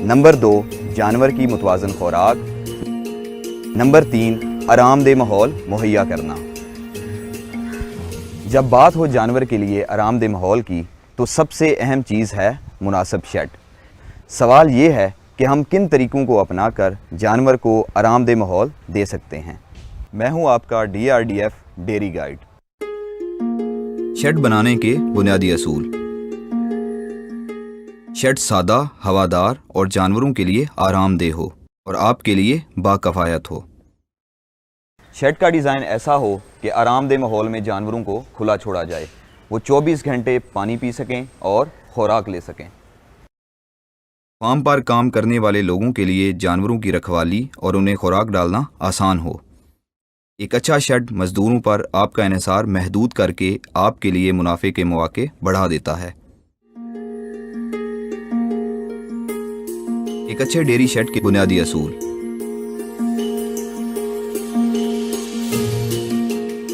Number 2 جانور کی متوازن خوراک، نمبر 3 آرام دہ ماحول مہیا کرنا۔ جب بات ہو جانور کے لیے آرام دہ ماحول کی تو سب سے اہم چیز ہے مناسب شیڈ۔ سوال یہ ہے کہ ہم کن طریقوں کو اپنا کر جانور کو آرام دہ ماحول دے سکتے ہیں۔ میں ہوں آپ کا DRDF ڈیری گائیڈ۔ شیڈ بنانے کے بنیادی اصول۔ شیڈ سادہ، ہوادار اور جانوروں کے لیے آرام دہ ہو اور آپ کے لیے باکفایت ہو۔ شیڈ کا ڈیزائن ایسا ہو کہ آرام دہ ماحول میں جانوروں کو کھلا چھوڑا جائے، وہ 24 گھنٹے پانی پی سکیں اور خوراک لے سکیں۔ فارم پر کام کرنے والے لوگوں کے لیے جانوروں کی رکھوالی اور انہیں خوراک ڈالنا آسان ہو۔ ایک اچھا شیڈ مزدوروں پر آپ کا انحصار محدود کر کے آپ کے لیے منافع کے مواقع بڑھا دیتا ہے۔ ایک اچھے ڈیری شیڈ کے بنیادی اصول۔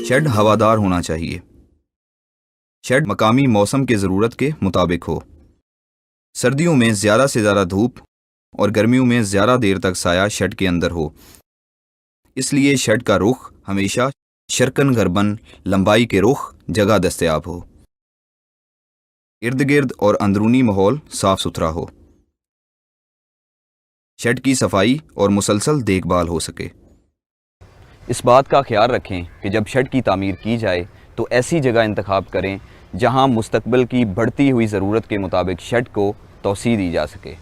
شیڈ ہوادار ہونا چاہیے۔ شیڈ مقامی موسم کے ضرورت کے مطابق ہو۔ سردیوں میں زیادہ سے زیادہ دھوپ اور گرمیوں میں زیادہ دیر تک سایہ شیڈ کے اندر ہو، اس لیے شیڈ کا رخ ہمیشہ شرکن غربن لمبائی کے رخ جگہ دستیاب ہو۔ ارد گرد اور اندرونی ماحول صاف ستھرا ہو۔ شیڈ کی صفائی اور مسلسل دیکھ بھال ہو سکے۔ اس بات کا خیال رکھیں کہ جب شیڈ کی تعمیر کی جائے تو ایسی جگہ انتخاب کریں جہاں مستقبل کی بڑھتی ہوئی ضرورت کے مطابق شیڈ کو توسیع دی جا سکے۔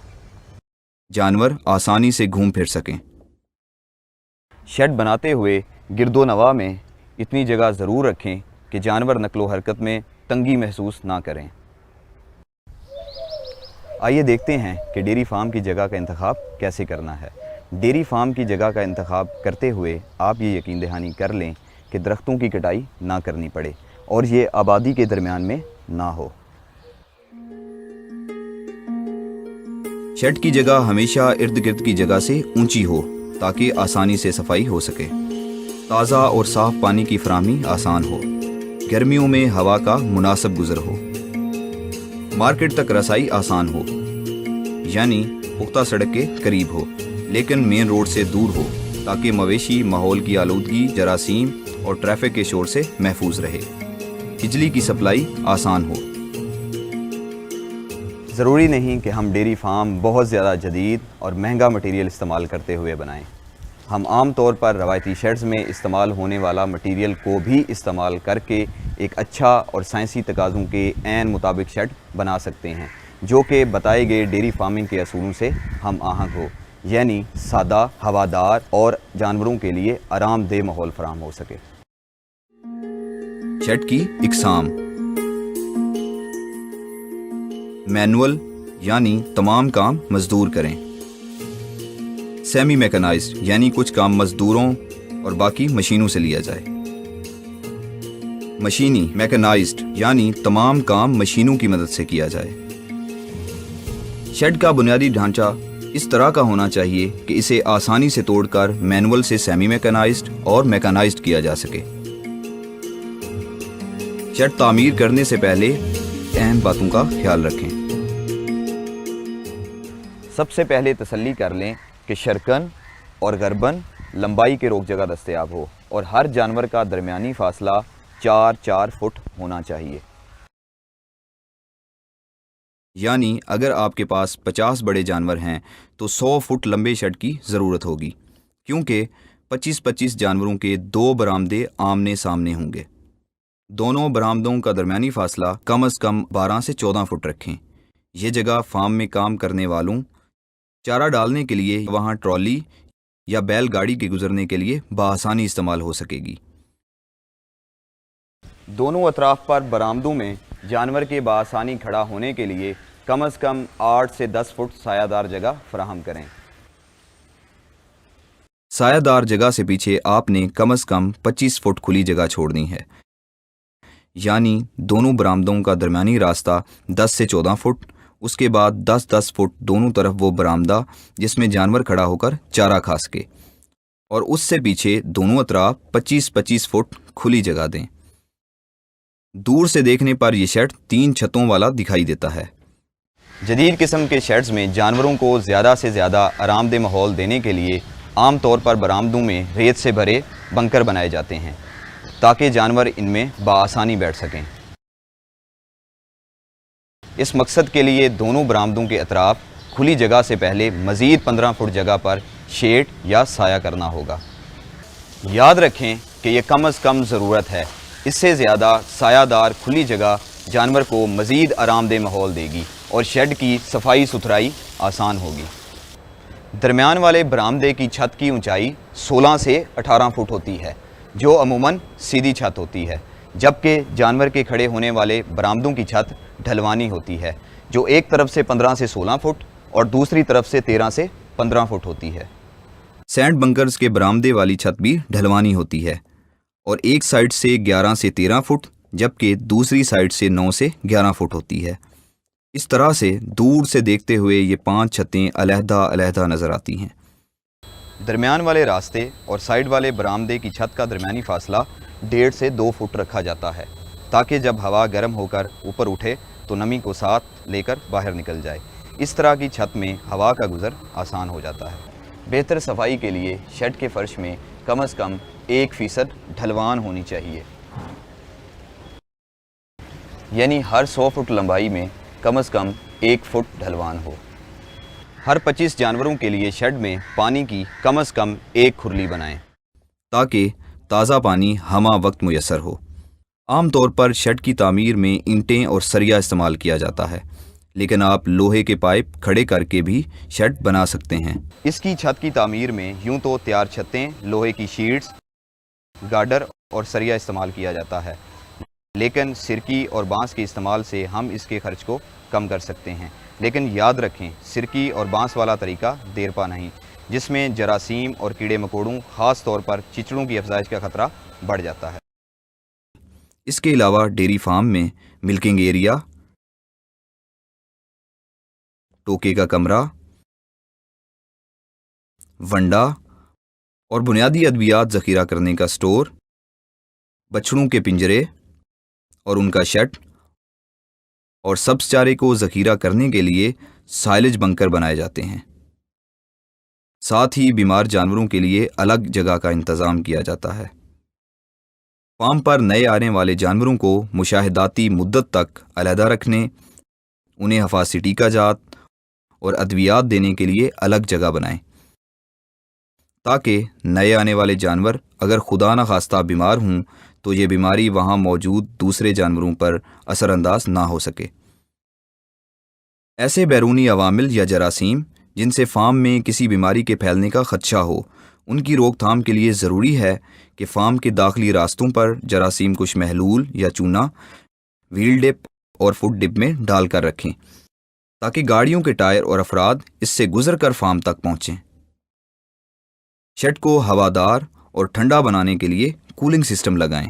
جانور آسانی سے گھوم پھر سکیں۔ شیڈ بناتے ہوئے گرد و نواح میں اتنی جگہ ضرور رکھیں کہ جانور نقل و حرکت میں تنگی محسوس نہ کریں۔ آئیے دیکھتے ہیں کہ ڈیری فارم کی جگہ کا انتخاب کیسے کرنا ہے۔ ڈیری فارم کی جگہ کا انتخاب کرتے ہوئے آپ یہ یقین دہانی کر لیں کہ درختوں کی کٹائی نہ کرنی پڑے اور یہ آبادی کے درمیان میں نہ ہو۔ شیڈ کی جگہ ہمیشہ ارد گرد کی جگہ سے اونچی ہو تاکہ آسانی سے صفائی ہو سکے۔ تازہ اور صاف پانی کی فراہمی آسان ہو۔ گرمیوں میں ہوا کا مناسب گزر ہو۔ مارکیٹ تک رسائی آسان ہو، یعنی پختہ سڑک کے قریب ہو لیکن مین روڈ سے دور ہو تاکہ مویشی ماحول کی آلودگی، جراثیم اور ٹریفک کے شور سے محفوظ رہے۔ بجلی کی سپلائی آسان ہو۔ ضروری نہیں کہ ہم ڈیری فارم بہت زیادہ جدید اور مہنگا مٹیریل استعمال کرتے ہوئے بنائیں۔ ہم عام طور پر روایتی شیڈز میں استعمال ہونے والا مٹیریل کو بھی استعمال کر کے ایک اچھا اور سائنسی تقاضوں کے عین مطابق شیڈ بنا سکتے ہیں جو کہ بتائے گئے ڈیری فارمنگ کے اصولوں سے ہم آہنگ ہو، یعنی سادہ، ہوادار اور جانوروں کے لیے آرام دہ ماحول فراہم ہو سکے۔ شیڈ کی اقسام۔ مینول یعنی تمام کام مزدور کریں۔ سیمی میکنائزڈ یعنی کچھ کام مزدوروں اور باقی مشینوں سے لیا جائے۔ مشینی میکنائزڈ یعنی تمام کام مشینوں کی مدد سے کیا جائے۔ شیڈ کا بنیادی ڈھانچہ اس طرح کا ہونا چاہیے کہ اسے آسانی سے توڑ کر مینول سے سیمی میکنائزڈ اور میکنائزڈ کیا جا سکے۔ شیڈ تعمیر کرنے سے پہلے اہم باتوں کا خیال رکھیں۔ سب سے پہلے تسلی کر لیں کہ شرکن اور غربن لمبائی کے روک جگہ دستیاب ہو اور ہر جانور کا درمیانی فاصلہ 4 فٹ ہونا چاہیے۔ یعنی اگر آپ کے پاس 50 بڑے جانور ہیں تو 100 فٹ لمبے شیڈ کی ضرورت ہوگی، کیونکہ 25 جانوروں کے 2 برآمدے آمنے سامنے ہوں گے۔ دونوں برآمدوں کا درمیانی فاصلہ کم از کم 12 سے 14 فٹ رکھیں۔ یہ جگہ فارم میں کام کرنے والوں چارہ ڈالنے کے لیے وہاں ٹرالی یا بیل گاڑی کے گزرنے کے لیے بآسانی استعمال ہو سکے گی۔ دونوں اطراف پر برآمدوں میں جانور کے بآسانی کھڑا ہونے کے لیے کم از کم 8 سے 10 فٹ سایہ دار جگہ فراہم کریں۔ سایہ دار جگہ سے پیچھے آپ نے کم از کم 25 فٹ کھلی جگہ چھوڑنی ہے، یعنی دونوں برآمدوں کا درمیانی راستہ 10 سے 14 فٹ، اس کے بعد 10 فٹ دونوں طرف وہ برآمدہ جس میں جانور کھڑا ہو کر چارہ کھا سکے، اور اس سے پیچھے دونوں اطراف 25 فٹ کھلی جگہ دیں۔ دور سے دیکھنے پر یہ شیڈ 3 چھتوں والا دکھائی دیتا ہے۔ جدید قسم کے شیڈز میں جانوروں کو زیادہ سے زیادہ آرام دہ ماحول دینے کے لیے عام طور پر برآمدوں میں ریت سے بھرے بنکر بنائے جاتے ہیں تاکہ جانور ان میں بآسانی بیٹھ سکیں۔ اس مقصد کے لیے دونوں برآمدوں کے اطراف کھلی جگہ سے پہلے مزید 15 فٹ جگہ پر شیڈ یا سایہ کرنا ہوگا۔ یاد رکھیں کہ یہ کم از کم ضرورت ہے، اس سے زیادہ سایہ دار کھلی جگہ جانور کو مزید آرام دہ ماحول دے گی اور شیڈ کی صفائی ستھرائی آسان ہوگی۔ درمیان والے برآمدے کی چھت کی اونچائی 16 سے 18 فٹ ہوتی ہے جو عموماً سیدھی چھت ہوتی ہے، جبکہ جانور کے کھڑے ہونے والے برآمدوں کی چھت ڈھلوانی ہوتی ہے جو ایک طرف سے 15 سے 16 فٹ اور دوسری طرف سے 13 سے 15 فٹ ہوتی ہے۔ سینڈ بنکرز کے برآمدے والی چھت بھی ڈھلوانی ہوتی ہے اور ایک سائڈ سے 11 سے 13 فٹ جبکہ دوسری سائڈ سے 9 سے 11 فٹ ہوتی ہے۔ اس طرح سے دور سے دیکھتے ہوئے یہ 5 چھتیں علیحدہ علیحدہ نظر آتی ہیں۔ درمیان والے راستے اور سائیڈ والے برآمدے کی چھت کا درمیانی فاصلہ 1.5 سے 2 فٹ رکھا جاتا ہے تاکہ جب ہوا گرم ہو کر اوپر اٹھے تو نمی کو ساتھ لے کر باہر نکل جائے۔ اس طرح کی چھت میں ہوا کا گزر آسان ہو جاتا ہے۔ بہتر صفائی کے لیے شیڈ کے فرش میں کم از کم 1% ڈھلوان ہونی چاہیے، یعنی ہر 100 فٹ لمبائی میں کم از کم 1 فٹ ڈھلوان ہو۔ ہر 25 جانوروں کے لیے شیڈ میں پانی کی کم از کم 1 کھرلی بنائیں تاکہ تازہ پانی ہمہ وقت میسر ہو۔ عام طور پر شیڈ کی تعمیر میں اینٹیں اور سریا استعمال کیا جاتا ہے، لیکن آپ لوہے کے پائپ کھڑے کر کے بھی شیڈ بنا سکتے ہیں۔ اس کی چھت کی تعمیر میں یوں تو تیار چھتیں، لوہے کی شیٹس، گارڈر اور سریا استعمال کیا جاتا ہے، لیکن سرکی اور بانس کے استعمال سے ہم اس کے خرچ کو کم کر سکتے ہیں۔ لیکن یاد رکھیں سرکی اور بانس والا طریقہ دیر پا نہیں، جس میں جراثیم اور کیڑے مکوڑوں خاص طور پر چچڑوں کی افزائش کا خطرہ بڑھ جاتا ہے۔ اس کے علاوہ ڈیری فارم میں ملکنگ ایریا، ٹوکے کا کمرہ، ونڈا اور بنیادی ادویات ذخیرہ کرنے کا سٹور، بچڑوں کے پنجرے اور ان کا شیڈ اور سبز چارے کو ذخیرہ کرنے کے لیے سائلج بنکر بنائے جاتے ہیں۔ ساتھ ہی بیمار جانوروں کے لیے الگ جگہ کا انتظام کیا جاتا ہے۔ فارم پر نئے آنے والے جانوروں کو مشاہداتی مدت تک علیحدہ رکھنے، انہیں حفاظتی ٹیکہ جات اور ادویات دینے کے لیے الگ جگہ بنائیں تاکہ نئے آنے والے جانور اگر خدا نخواستہ بیمار ہوں تو یہ بیماری وہاں موجود دوسرے جانوروں پر اثر انداز نہ ہو سکے۔ ایسے بیرونی عوامل یا جراثیم جن سے فارم میں کسی بیماری کے پھیلنے کا خدشہ ہو، ان کی روک تھام کے لیے ضروری ہے کہ فارم کے داخلی راستوں پر جراثیم کش محلول یا چونا ویل ڈپ اور فٹ ڈپ میں ڈال کر رکھیں تاکہ گاڑیوں کے ٹائر اور افراد اس سے گزر کر فارم تک پہنچیں۔ شیڈ کو ہوادار اور ٹھنڈا بنانے کے لیے کولنگ سسٹم لگائیں۔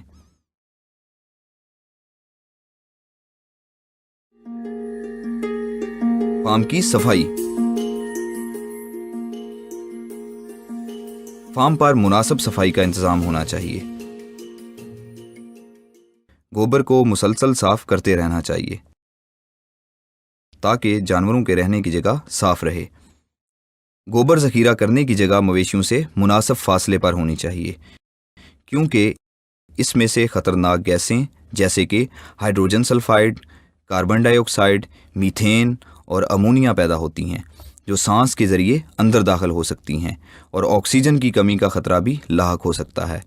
فارم کی صفائی۔ فارم پر مناسب صفائی کا انتظام ہونا چاہیے۔ گوبر کو مسلسل صاف کرتے رہنا چاہیے تاکہ جانوروں کے رہنے کی جگہ صاف رہے۔ گوبر ذخیرہ کرنے کی جگہ مویشیوں سے مناسب فاصلے پر ہونی چاہیے کیونکہ اس میں سے خطرناک گیسیں جیسے کہ ہائیڈروجن سلفائڈ، کاربن ڈائی آکسائڈ، میتھین اور امونیا پیدا ہوتی ہیں جو سانس کے ذریعے اندر داخل ہو سکتی ہیں اور آکسیجن کی کمی کا خطرہ بھی لاحق ہو سکتا ہے۔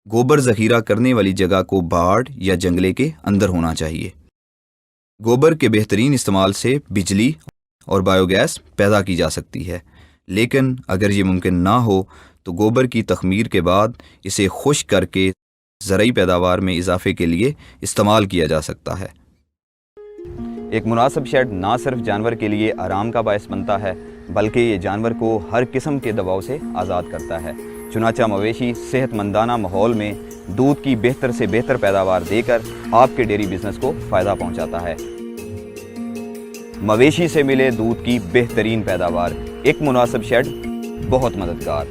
گوبر ذخیرہ کرنے والی جگہ کو باڑ یا جنگلے کے اندر ہونا چاہیے۔ گوبر کے بہترین استعمال سے بجلی اور بایو گیس پیدا کی جا سکتی ہے، لیکن اگر یہ ممکن نہ ہو تو گوبر کی تخمیر کے بعد اسے خشک کر کے زرعی پیداوار میں اضافے کے لیے استعمال کیا جا سکتا ہے۔ ایک مناسب شیڈ نہ صرف جانور کے لیے آرام کا باعث بنتا ہے بلکہ یہ جانور کو ہر قسم کے دباؤ سے آزاد کرتا ہے۔ چنانچہ مویشی صحت مندانہ ماحول میں دودھ کی بہتر سے بہتر پیداوار دے کر آپ کے ڈیری بزنس کو فائدہ پہنچاتا ہے۔ مویشی سے ملے دودھ کی بہترین پیداوار، ایک مناسب شیڈ بہت مددگار۔